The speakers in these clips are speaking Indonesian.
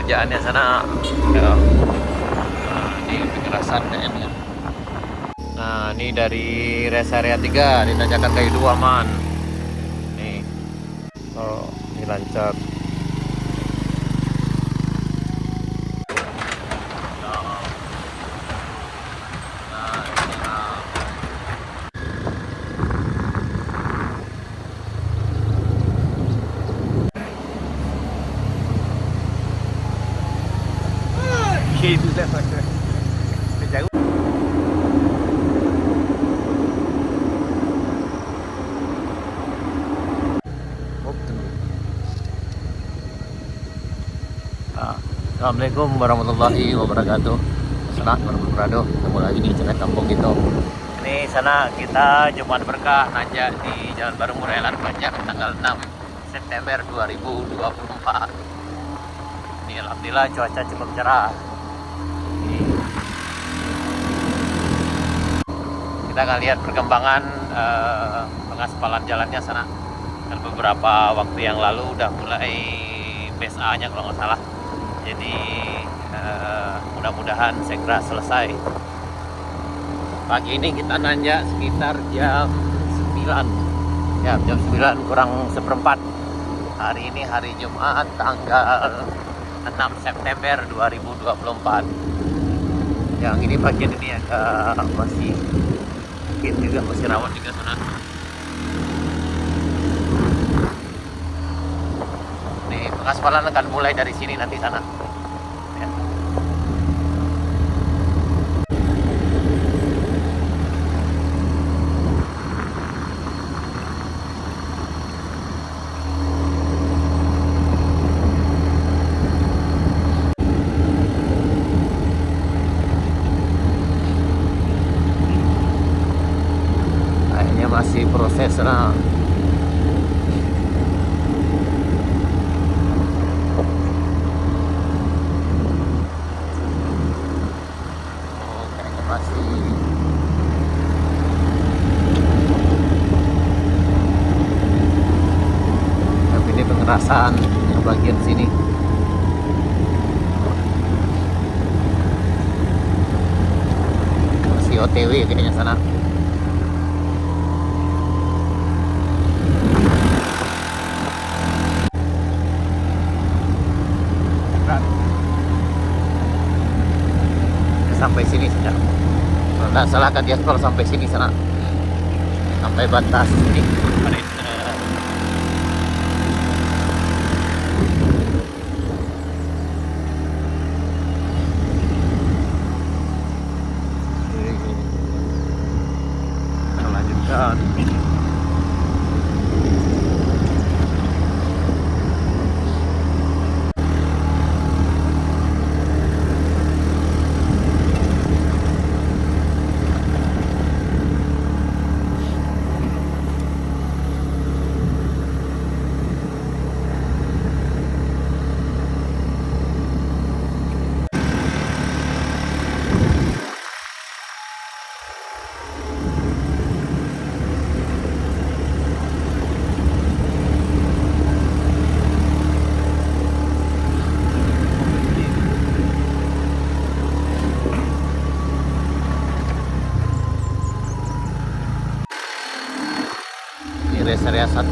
kerjaannya sana. Ya. Nah, ini kekerasan kayaknya. Nah, ini dari rest area 3 di tanjakan kayu 2 man. Nih. Oh, ini lancar. Gila, jauh. Assalamualaikum warahmatullahi wabarakatuh. Assalamualaikum warahmatullahi wabarakatuh. Ketemu lagi di channel Kampung Gitu. Ini sana kita Jumat Berkah nanjak di Jalan Baru Murelan Banyak tanggal 6 September 2024. Ini alhamdulillah cuaca cukup cerah. Kita akan lihat perkembangan pengaspalan jalannya sana. Dan beberapa waktu yang lalu udah mulai PSA-nya kalau nggak salah. Jadi mudah-mudahan segera selesai. Pagi ini kita nanjak sekitar jam 9. Ya, jam 9 kurang seperempat. Hari ini hari Jumat tanggal 6 September 2024. Yang ini bagian ini agak masih mungkin juga masih rawan juga sana. Nih, pengaspalan akan mulai dari sini nanti sana. Ya. Kayaknya masih proses sana. Pengerasan yang bagian sini masih OTW kayaknya sana. Sampai sini saja. Kalau nggak salah kan dia scroll sampai sini sana, sampai batas sini. Rest area 1.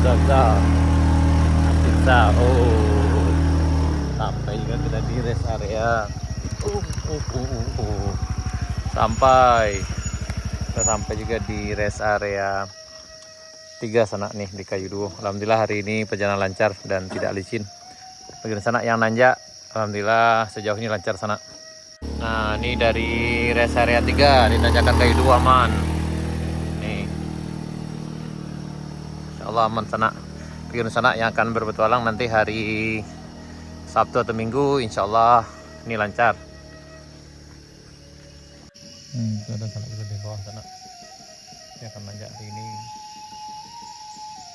Bisa. Oh, sampai juga kita di rest area. Sampai kita sampai juga di rest area 3 sana nih di Kayu Duo. Alhamdulillah hari ini perjalanan lancar dan tidak licin. Bagian sana yang nanjak, alhamdulillah sejauh ini lancar sana. Nah, ini dari rest area 3 di tanjakan Kayu Duo aman. Nih. Insyaallah aman sana. Bagian sana yang akan berpetualang nanti hari Sabtu atau Minggu, insyaallah ini lancar. Itu ada sana juga di bawah sana. Dia akan nanjak hari ini.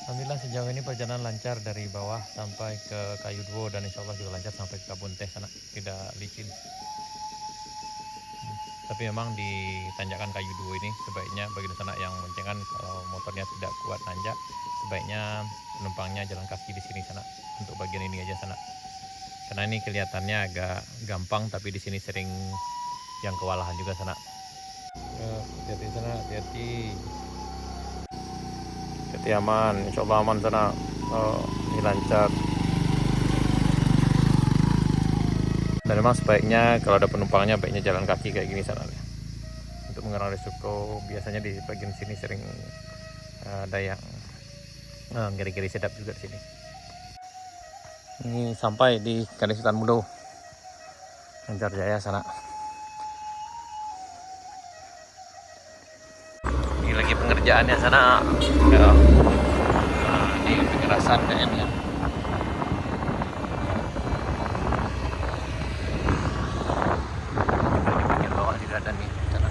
Alhamdulillah sejauh ini perjalanan lancar dari bawah sampai ke Kayu Duo dan insya Allah juga lancar sampai ke Kebun Teh sana, tidak licin. Tapi memang di tanjakan Kayu Duo ini sebaiknya bagian sana yang boncengan kalau motornya tidak kuat nanjak, sebaiknya penumpangnya jalan kaki di sini sana untuk bagian ini aja sana. Karena ini kelihatannya agak gampang tapi di sini sering yang kewalahan juga sana. Hati-hati sana, hati-hati. Hati aman, insya Allah aman sana. Ini lancar. Dan memang sebaiknya kalau ada penumpangnya baiknya jalan kaki kayak gini sana. Untuk mengurangi risiko, biasanya di bagian sini sering ada yang ngeri-ngeri sedap juga di sini. Ini sampai di Kali Sultan Mudo, Banjar Jaya sana. Ini lagi pengerjaannya sana. Ya. Nah, ini pengerasan kayaknya. Di bagian bawah juga ada nih sana.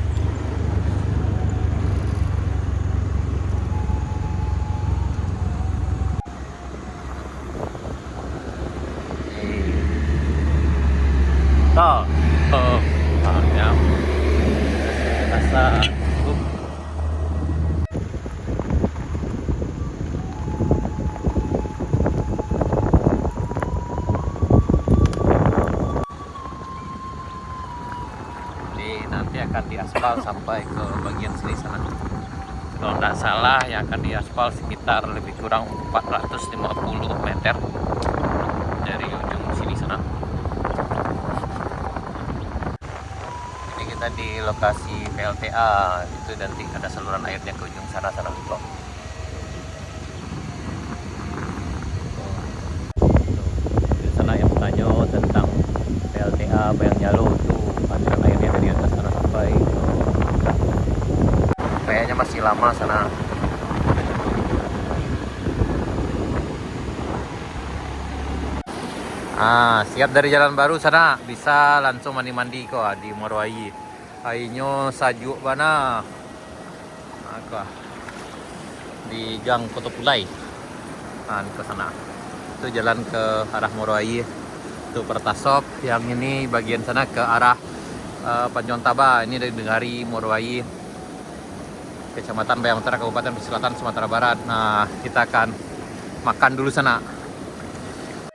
Ya. Rasa cukup. Ini nanti akan diaspal sampai ke bagian sini sana. Kalau tidak salah yang akan diaspal sekitar lebih kurang 450 meter dari ujung sini sana. Kita di lokasi PLTA itu, nanti ada saluran airnya ke ujung sana juga. Di sana yang bertanya tentang PLTA Bayang Jalo itu aliran airnya dari atas sana sampai kayaknya masih lama sana. Siap dari jalan baru sana, bisa langsung mandi-mandi kok di Morowai. Airnya sajuk bana. Di Gang Koto Pulai. Ke sana. Itu jalan ke arah Morowai. Itu Pertasop, yang ini bagian sana ke arah Panjontaba. Ini dari Morowai, Kecamatan Bayang Utara, Kabupaten Pesisir Selatan, Sumatera Barat. Nah, kita akan makan dulu sana.